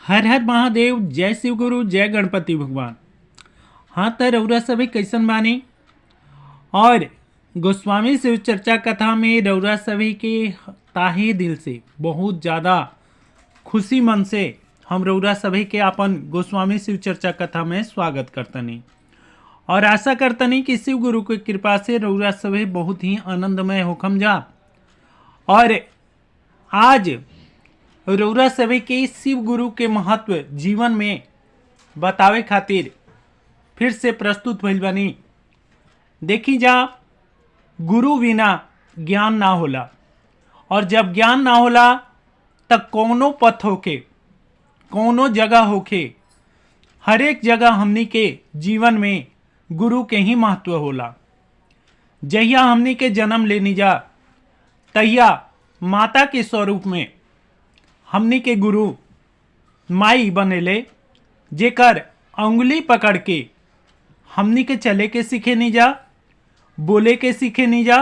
हर हर महादेव। जय शिव गुरु, जय गणपति भगवान। हाँ तो रउरा सभी कैसन बानी। और गोस्वामी शिव चर्चा कथा में रउरा सभी के ताहे दिल से बहुत ज़्यादा खुशी मन से हम रउरा सभी के अपन गोस्वामी शिव चर्चा कथा में स्वागत करतनी और आशा करतनी कि शिव गुरु की कृपा से रउरा सभी बहुत ही आनंदमय होखम जा। और आज रउरा सभी के शिव गुरु के महत्व जीवन में बतावे खातिर फिर से प्रस्तुत भइल बानी। देखी जा, गुरु बिना ज्ञान ना होला और जब ज्ञान ना होला तब कौनो पथ होके कौनो जगह होके हर एक जगह हमनी के जीवन में गुरु के ही महत्व होला। जहिया हमनी के जन्म लेनी जा तहिया माता के स्वरूप में हमनी के गुरु माई बनेले, जेकर अंगुली पकड़ के हमनी के चले के सीखे नहीं जा, बोले के सीखे नहीं जा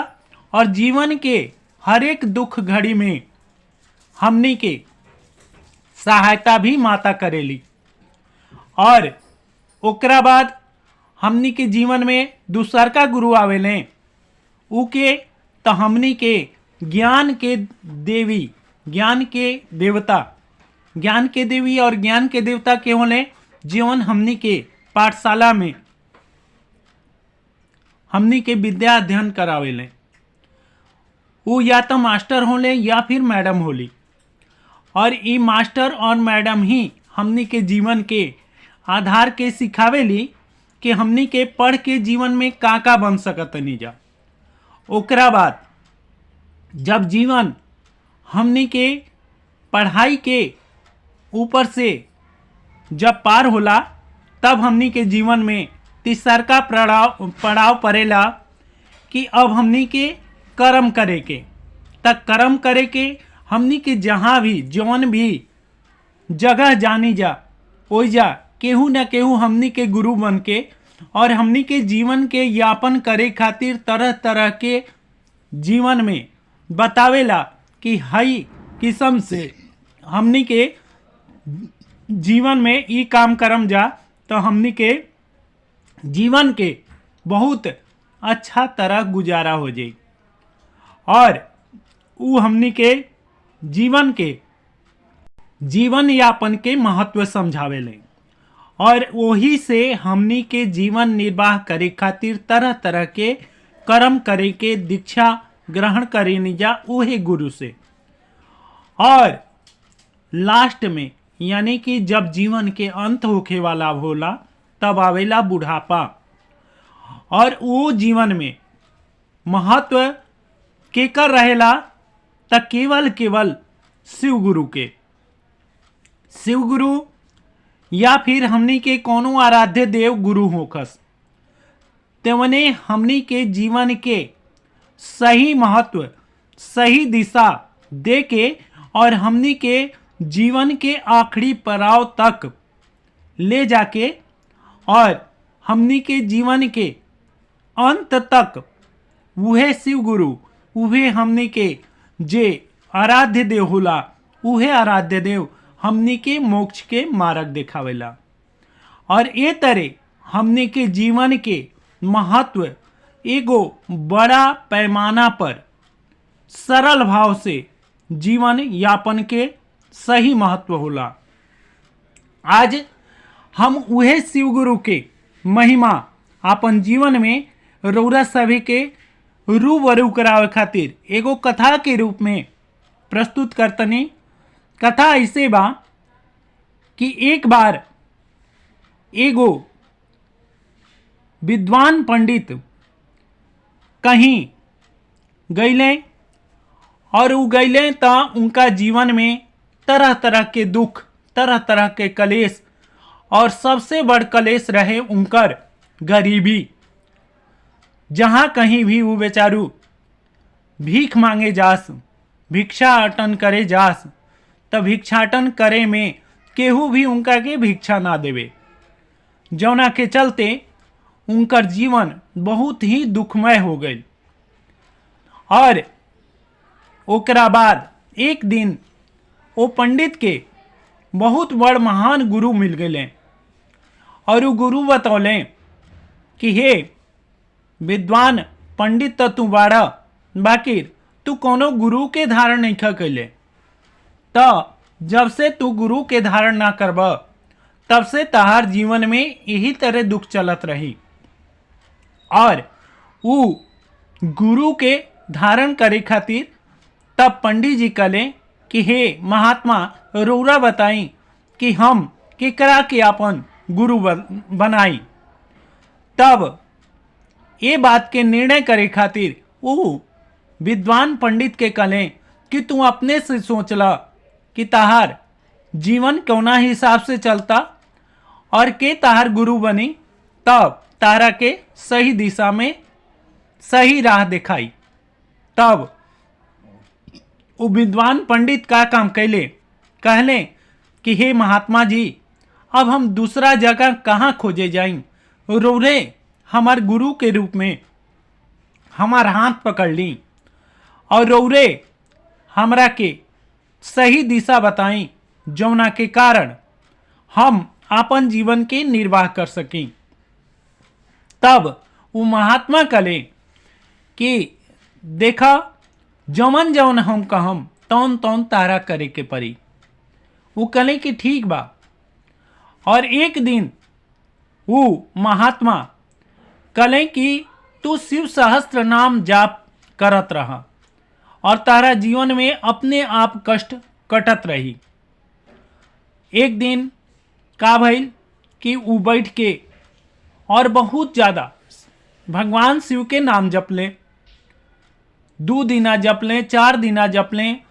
और जीवन के हर एक दुख घड़ी में हमनी के सहायता भी माता करेली। और ओकरा बाद हमनी के जीवन में दूसर का गुरु आवेले, उके तो हमनी के ज्ञान के देवी, ज्ञान के देवता, ज्ञान के देवी और ज्ञान के देवता के होले जीवन हमनी के पाठशाला में हमनी के विद्या अध्ययन करावेले। वो या तो मास्टर होले या फिर मैडम होली और ये मास्टर और मैडम ही हमनी के जीवन के आधार के सिखावेली कि हमनी के पढ़ के जीवन में का बन सकत नहीं जा। ओकरा बाद जब जीवन हमनी के पढ़ाई के ऊपर से जब पार होला तब हमनी के जीवन में तीसर का पड़ाव पड़ेला कि अब हमनी के कर्म करे के। तब कर्म करे के हमनी के जहाँ भी जौन भी जगह जानी जा ओइजा केहू न केहू हमनी के गुरु बन के और हमनी के जीवन के यापन करे खातिर तरह तरह के जीवन में बतावेला कि हई किस्म से हमनी के जीवन में ई काम करम जा तो हमनी के जीवन के बहुत अच्छा तरह गुजारा हो जाए। और वो हमनी के जीवन यापन के महत्व समझावेले और वही से हमनी के जीवन निर्वाह करे खातिर तरह तरह के कर्म करे के दीक्षा ग्रहण करे नहीं जा उहे गुरु से। और लास्ट में यानी कि जब जीवन के अंत होखे वाला होला तब आवेला बुढ़ापा और वो जीवन में महत्व केकर रहेला त केवल शिव गुरु के। शिव गुरु या फिर हमनी के कोनो आराध्य देव गुरु होखस तेवने हमनी के जीवन के सही महत्व सही दिशा दे के और हमनी के जीवन के आखिरी पड़ाव तक ले जाके और हमनी के जीवन के अंत तक वह शिव गुरु उहे हमनी के जे आराध्य देव होला उहे आराध्य देव हमनी के मोक्ष के मार्ग दिखावेला। और ये तरह हमनी के जीवन के महत्व एगो बड़ा पैमाना पर सरल भाव से जीवन यापन के सही महत्व होला। आज हम उहे शिव गुरु के महिमा अपन जीवन में रउरा सभी के रूबरू करावे खातिर एगो कथा के रूप में प्रस्तुत करतनी। कथा ऐसे बा कि एक बार एगो विद्वान पंडित कहीं गईले और उ गईले तो उनका जीवन में तरह तरह के दुख, तरह तरह के कलेश और सबसे बड़ कलेश रहे उनकर गरीबी। जहाँ कहीं भी वो बेचारू भीख मांगे जास, भिक्षाटन करे जास, तो भिक्षाटन करे में केहू भी उनका के भिक्षा ना देवे, जौना के चलते उनकर जीवन बहुत ही दुखमय हो गई। और ओकरा बाद एक दिन वो पंडित के बहुत बड़ महान गुरु मिल गए और उ गुरु बतौले कि हे विद्वान पंडित तो तू बाड़ा, बाकी तू कोनो गुरु के धारण नहीं कैले। तो जब से तू गुरु के धारण ना करब तब से तहार जीवन में यही तरह दुख चलत रही। और उ गुरु के धारण करे खातिर तब पंडित जी कले कि हे महात्मा रौरा बताई कि हम केकरा के अपन गुरु बनाई। तब ये बात के निर्णय करे खातिर उ विद्वान पंडित के कले कि तू अपने से सोचला कि तहार जीवन कौना हिसाब से चलता और के तहार गुरु बनी, तब तारा के सही दिशा में सही राह दिखाई। तब वो विद्वान पंडित का काम कैले, कहले कि हे महात्मा जी अब हम दूसरा जगह कहाँ खोजे जाएं, रौरे हमार गुरु के रूप में हमार हाथ पकड़ ली और रौरे हमरा के सही दिशा बताई जौना के कारण हम अपन जीवन के निर्वाह कर सकें। तब वो महात्मा कले कि देखा जौन जौन हम कहम तौन तौन तारा करे के पड़ी। वो कले कि ठीक बा। और एक दिन वो महात्मा कले कि तू शिव सहस्त्र नाम जाप करत रहा और तारा जीवन में अपने आप कष्ट कटत रही। एक दिन का भइल कि वो बैठ के और बहुत ज़्यादा भगवान शिव के नाम जपले, 2 दिना जपलें, 4 दिना जपलें,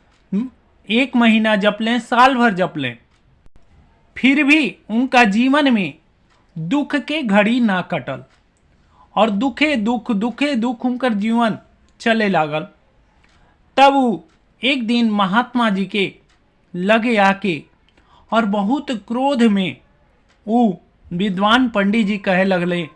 1 महीना जपलें, साल भर जपलें, फिर भी उनका जीवन में दुख के घड़ी ना कटल और दुखे दुख उनकर जीवन चले लागल। तब वो एक दिन महात्मा जी के लगे आके और बहुत क्रोध में वो विद्वान पंडित जी कहे लगले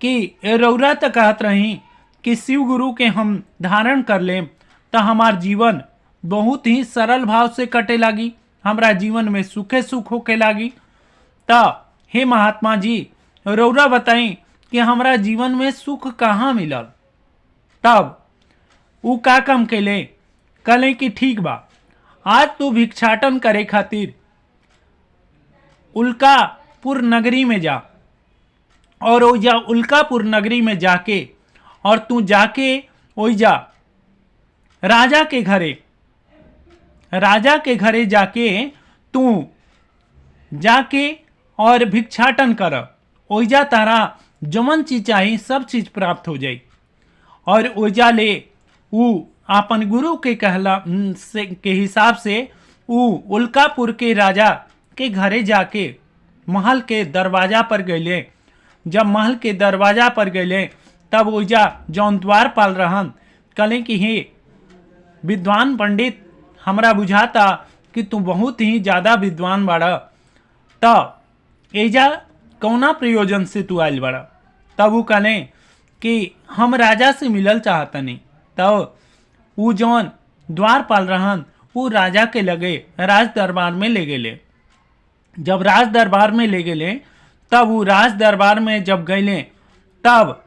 कि रौरा तो कहत रही कि शिव गुरु के हम धारण कर लें तो हमार जीवन बहुत ही सरल भाव से कटे लागी, हमारा जीवन में सुखे सुख होके लागी। तो हे महात्मा जी रौरा बताई कि हमारा जीवन में सुख कहाँ मिलल। तब वो का काम कैले, कले कि ठीक बा, आज तू भिक्षाटन करे खातिर उल्कापुर नगरी में जा और ओइजा उल्कापुर नगरी में जाके और तू जाके ओइजा राजा के घरे जाके तू जाके और भिक्षाटन कर, ओइजा तारा जमन चीज चाहिए सब चीज प्राप्त हो जाई। और ओइजा ले ऊ अपन गुरु के कहला से के हिसाब से ऊ उल्कापुर के राजा के घरे जाके महल के दरवाजा पर गए। जब महल के दरवाजा पर गए तब ओइजा जौन द्वारपाल रहन कले कि हे विद्वान पंडित हमरा बुझाता कि तू बहुत ही ज़्यादा विद्वान बाड़ा, तब एजा कौना प्रयोजन से तू आयल बाड़ा। तब वो कले कि हम राजा से मिलल चाहतनी। तब वो जौन द्वारपाल रहन वो राजा के लगे राज दरबार में ले गए। जब राज दरबार में ले गए तब वो राज दरबार में जब गए तब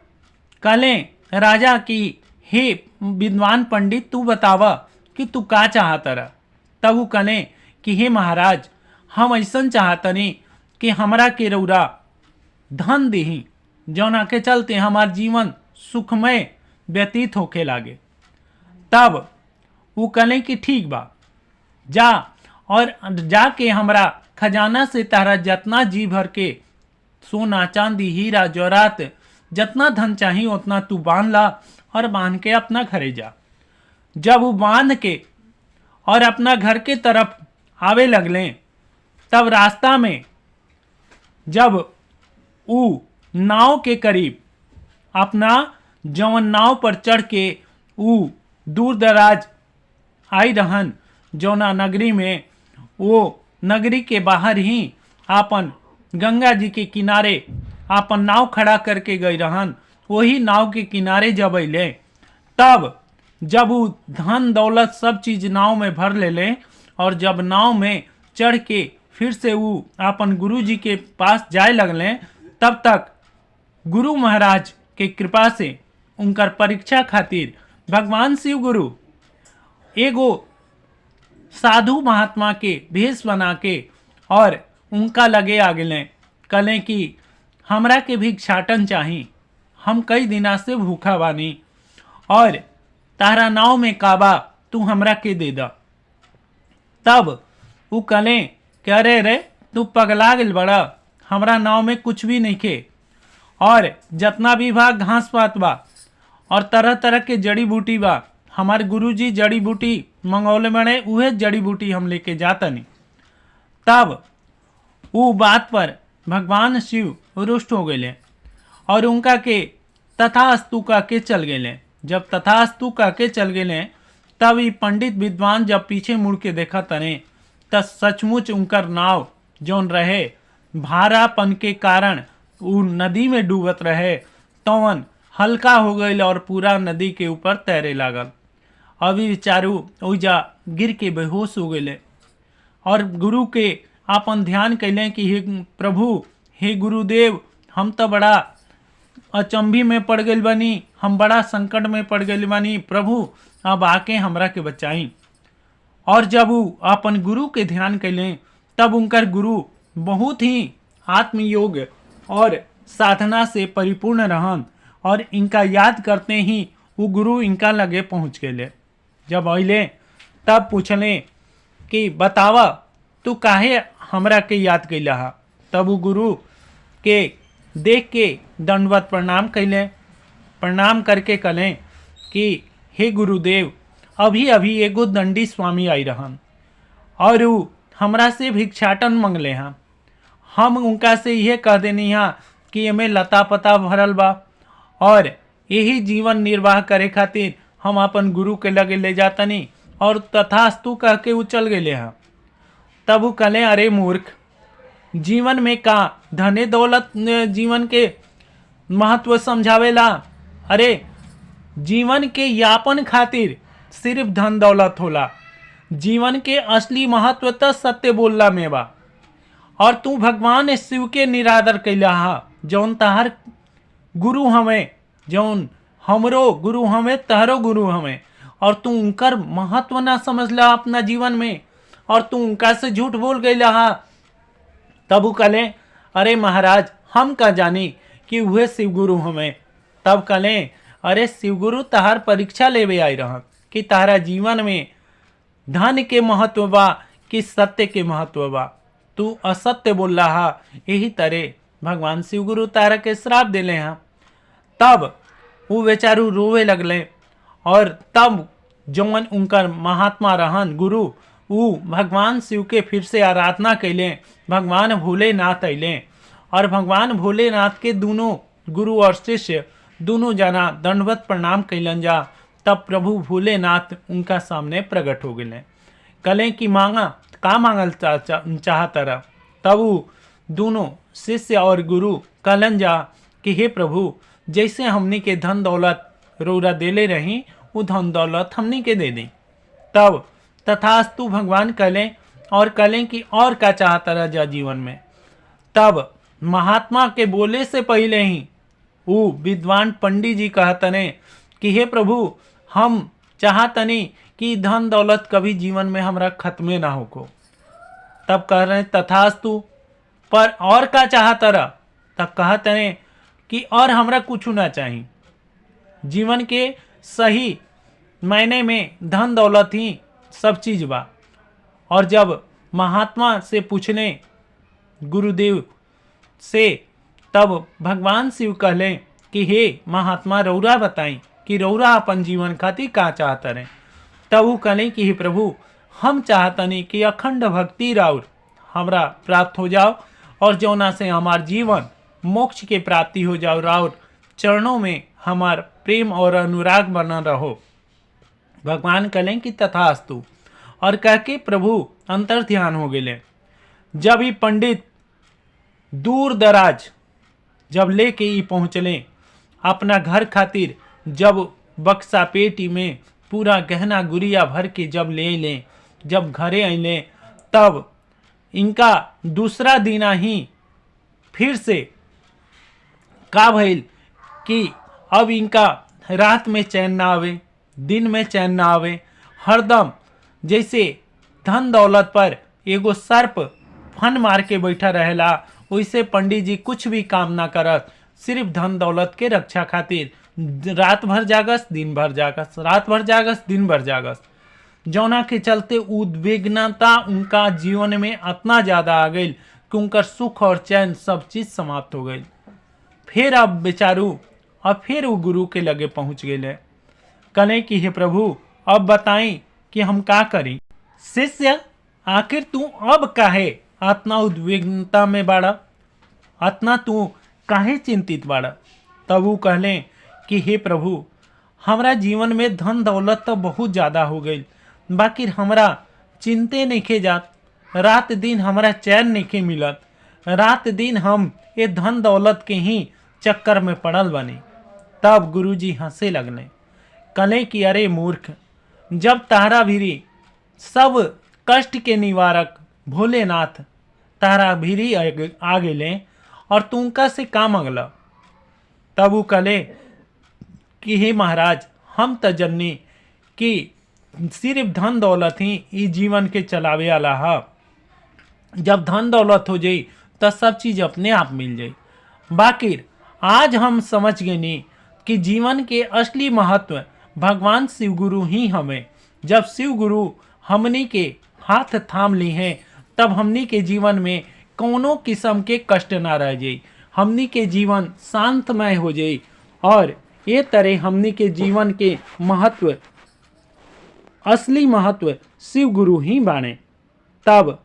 कहले राजा की हे विद्वान पंडित तू बतावा कि तू का चाहता रहा। तब वो कहले कि हे महाराज हम ऐसा चाहतनी कि हमरा के रौरा धन दही जौना के चलते हमार जीवन सुखमय व्यतीत होके लागे। तब वो कहले कि ठीक बा, जा और जाके हमरा खजाना से तारा जितना जी भर के सोना चांदी हीरा जवाहरात जितना धन चाहिए उतना तू बांध ला और बांध के अपना घरे जा। जब वो बांध के और अपना घर के तरफ आवे लगले तब रास्ता में जब वो नाव के करीब अपना जवन नाव पर चढ़ के वो दूर दराज आई रहन जौना नगरी में, वो नगरी के बाहर ही आपन गंगा जी के किनारे आपन नाव खड़ा करके गई रहन। वही नाव के किनारे जब अले तब जब वो धन दौलत सब चीज नाव में भर ले और जब नाव में चढ़ के फिर से वो अपन गुरु जी के पास जाए लगले, तब तक गुरु महाराज के कृपा से उनकर परीक्षा खातिर भगवान शिव गुरु एगो साधु महात्मा के भेष बना के और उनका लगे आ गए, कहलें कि हमरा के भिक्षाटन चाही, हम कई दिना से भूखा बानी और तारा नाव में काबा तू हमरा के दे दा। तब वो कहलें कि अरे रे तू पगला गेल बड़ा, हमरा नाव में कुछ भी नहीं खे, और जितना भी बा घास पात बा और तरह तरह के जड़ी बूटी बा, हमारे गुरुजी जड़ी बूटी मंगौले बड़े, उहे जड़ी बूटी हम लेके जातनी। तब वो बात पर भगवान शिव रुष्ट हो गए और उनका के तथास्तु कह के चल गए। जब तथास्तु कह के चल गए, तब ये पंडित विद्वान जब पीछे मुड़ के देखा तने, तब सचमुच उनकर नाव जौन रहे भारापन के कारण वो नदी में डूबत रहे, तवन हल्का हो गई और पूरा नदी के ऊपर तैरे लागल। अभी बेचारू ओइजा गिर के बेहोश हो गए और गुरु के अपन ध्यान कैलें कि हे प्रभु, हे गुरुदेव, हम तो बड़ा अचंभी में पड़ गए बनी, हम बड़ा संकट में पड़ गए बनी, प्रभु अब आके हमरा के बचाई। और जब वो अपन गुरु के ध्यान कैलें, तब उनकर गुरु बहुत ही आत्मयोग और साधना से परिपूर्ण रहन और इनका याद करते ही वो गुरु इनका लगे पहुँच गए। जब अले तब पूछले कि बतावा तू काहे हमरा के याद कैला हा। तब वो गुरु के देख के दंडवत प्रणाम कैले, प्रणाम करके कहलें कि हे गुरुदेव, अभी अभी एगो दंडी स्वामी आई रहन और वो हमरा से भिक्षाटन मंगले हैं। हम उनका से यह कह देनी हाँ कि एमे लता पता भरल बा और यही जीवन निर्वाह करे खातिर हम अपन गुरु के लगे ले जातनी, और तथास्तु कह के वो चल गए हैं। तब वो कहले, अरे मूर्ख, जीवन में का धने दौलत जीवन के महत्व समझावेला? अरे जीवन के यापन खातिर सिर्फ धन दौलत होला, जीवन के असली महत्व तो सत्य बोलला में बा। और तू भगवान शिव के निरादर कैला हा, जौन तहार गुरु हमें, जौन हमरो गुरु हमें, तहरो गुरु हमें, और तू उनकर महत्व ना समझला अपना जीवन में, और तू उनका से झूठ बोल गईला हा। तब वो कहले, अरे महाराज, हम का जानी कि वह शिवगुरु हमें। तब कहले, अरे शिवगुरु तहार परीक्षा लेवे आई रहा कि तारा जीवन में धन के महत्व बा कि सत्य के महत्व बा। तू असत्य बोल रहा, यही तरह भगवान शिवगुरु तारा के श्राप दिले हैं। तब वो बेचारू रोवे लगले और तब जौन उनकर महात्मा रहन गुरु, वो भगवान शिव के फिर से आराधना कैले। भगवान भोलेनाथ अइले और भगवान भोलेनाथ के दोनों गुरु और शिष्य दोनों जना दंडवत प्रणाम कैलन जा। तब प्रभु भोलेनाथ उनका सामने प्रकट हो गए, कहले कि मांगा का मांगल चाहता रहा। तब वो दोनों शिष्य और गुरु कहलन जा कि हे प्रभु, जैसे हमनी के धन दौलत रौरा देले रही, वो धन दौलत हमनी के दे दी। तब तथास्तु भगवान कहले और कहले कि और क्या चाहता रहा जा जीवन में। तब महात्मा के बोले से पहले ही वो विद्वान पंडित जी कहतने कि हे प्रभु, हम चाहतनी कि धन दौलत कभी जीवन में हमरा खत्मे ना होको। तब कह रहे तथास्तु, पर और क्या चाहता रहा? तब कहतने कि और हमरा कुछ ना चाहिए, जीवन के सही मायने में धन दौलत ही सब चीज बा। और जब महात्मा से पूछने गुरुदेव से, तब भगवान शिव कहले कि हे महात्मा, रौरा बताई कि रौरा अपन जीवन खातिर का चाहता रहे। तब वो कहले कि हे प्रभु, हम चाहतनी कि अखंड भक्ति राउर हमरा प्राप्त हो जाओ और जौना से हमार जीवन मोक्ष के प्राप्ति हो जाओ, राउर चरणों में हमार प्रेम और अनुराग बना रहो। भगवान कहले कि तथास्तु, और कह के प्रभु अंतर ध्यान हो गए। जब ये पंडित दूर दराज जब लेके ही पहुँचले अपना घर खातिर, जब बक्सा पेटी में पूरा गहना गुड़िया भर के जब ले लें, जब घरे अले, तब इनका दूसरा दिन ही फिर से का भइल कि अब इनका रात में चैन ना आवे, दिन में चैन ना आवे, हरदम जैसे धन दौलत पर एगो सर्प फन मार के बैठा रहेला, वैसे पंडित जी कुछ भी काम ना करत, सिर्फ धन दौलत के रक्षा खातिर रात भर जागस, दिन भर जागस, रात भर जागस, दिन भर जागस। जौना के चलते उद्विग्नता उनका जीवन में इतना ज्यादा आ गई कि उनका सुख और चैन सब चीज समाप्त हो गई। फिर अब बेचारू अब फिर वो गुरु के लगे पहुंच गए, कने कि हे प्रभु अब बताई कि हम का करी। शिष्य आखिर तू अब काहे इतना उद्विग्नता में बाड़ा, इतना तू काहे चिंतित बाड़ा। तब वो कहले कि हे प्रभु हमरा जीवन में धन दौलत तो बहुत ज़्यादा हो गई, बाकी हमरा चिंते नहीं जात, रात दिन हमरा चैन नहीं मिलत, रात दिन हम ये धन दौलत के ही चक्कर में पड़ल बने। तब गुरुजी हंसे लगने, कले कि अरे मूर्ख, जब तारा भीरी सब कष्ट के निवारक भोलेनाथ तारा भीरी आ गए और तुमका से का मंगला। तब वो कले कि हे महाराज हम तो जन्नी कि सिर्फ धन दौलत ही इस जीवन के चलावे वाला है, जब धन दौलत हो जाई तो सब चीज़ अपने आप मिल जाई। बाकी आज हम समझ गए नहीं कि जीवन के असली महत्व भगवान शिव गुरु ही हमें, जब शिव गुरु हमनी के हाथ थाम ली हैं तब हमनी के जीवन में कोनो किस्म के कष्ट ना रह जाई, हमनी के जीवन शांतमय हो जाई और ये तरह हमनी के जीवन के महत्व असली महत्व शिव गुरु ही बाणे। तब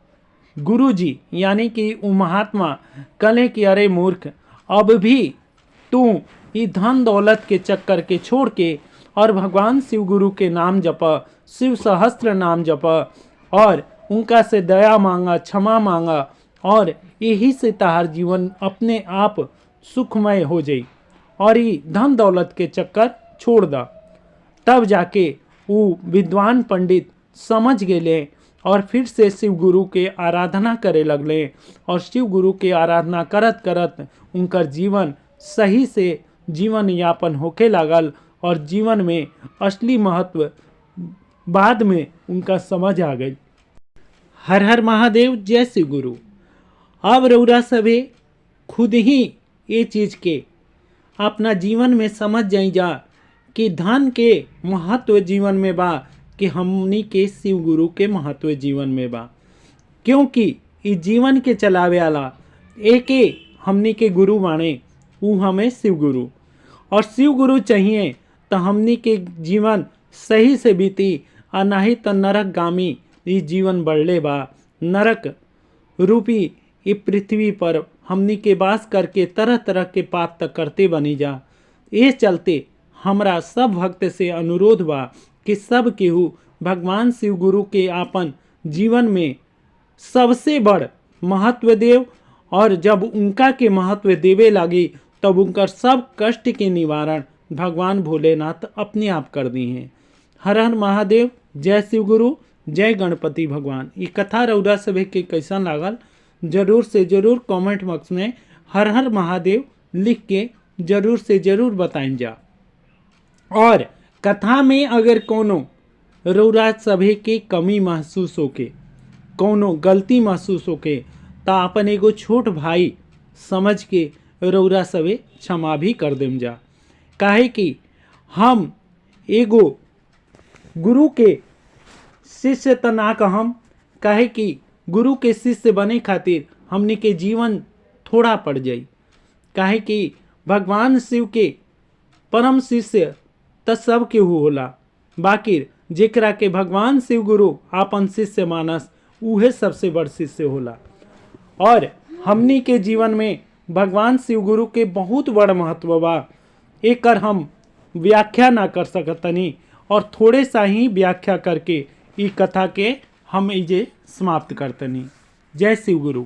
गुरु जी यानी कि वो महात्मा कले कि अरे मूर्ख, अब भी तू ये धन दौलत के चक्कर के छोड़ के और भगवान शिव गुरु के नाम जपा, शिव सहस्त्र नाम जपा और उनका से दया मांगा, क्षमा मांगा और यही से तार जीवन अपने आप सुखमय हो जाई और ये धन दौलत के चक्कर छोड़ दा। तब जाके वो विद्वान पंडित समझ गए और फिर से शिव गुरु के आराधना करे लगले और शिव गुरु के आराधना करत करत उनका जीवन सही से जीवन यापन होके लागल और जीवन में असली महत्व बाद में उनका समझ आ गई। हर हर महादेव, जय शिव गुरु। अब रउरा सभे खुद ही ये चीज़ के अपना जीवन में समझ जाई जा कि धन के महत्व जीवन में बा कि हमनी के शिव गुरु के महत्व जीवन में बा, क्योंकि इस जीवन के चलावे वाला एके हमनी के गुरु बाणे, वो हमें शिव गुरु। और शिव गुरु चाहिए तो हमनी के जीवन सही से बीती और नहीं तो नरक गामी ये जीवन बढ़ले बा। नरक रूपी ये पृथ्वी पर हमनी के वास करके तरह तरह के पाप तक करते बनी जा। ये चलते हमरा सब भक्त से अनुरोध बा कि सब केहू भगवान शिव गुरु के आपन जीवन में सबसे बड़ महत्व देव और जब उनका के महत्व देवे लगी तब उनका सब कष्ट के निवारण भगवान भोलेनाथ अपने आप कर दी हैं। हर हर महादेव, जय शिव गुरु, जय गणपति भगवान। ये कथा रउरा सभे के कैसन लागल जरूर से जरूर कमेंट बॉक्स में हर हर महादेव लिख के जरूर से जरूर बताएं जा। और कथा में अगर कोनो रउरा सभे के कमी महसूस होके, कोनो गलती महसूस होके तो अपन एगो छोट भाई समझ के रउरा सभे क्षमा भी कर देम जा। काहे कि हम एगो गुरु के शिष्य त ना कहम, काहे कि गुरु के शिष्य बने खातिर हमने के जीवन थोड़ा पड़ जाई। काहे कि भगवान शिव के परम शिष्य त सब केहू होला, बाकी जेकरा के भगवान शिव गुरु आपन शिष्य मानस उहे सबसे बड़ शिष्य होला। और हमनी के जीवन में भगवान शिव गुरु के बहुत बड़ महत्व बा, एकर हम व्याख्या ना कर सकतनी और थोड़े सा ही व्याख्या करके ई कथा के हम इजे समाप्त करतनी। जय शिव गुरु।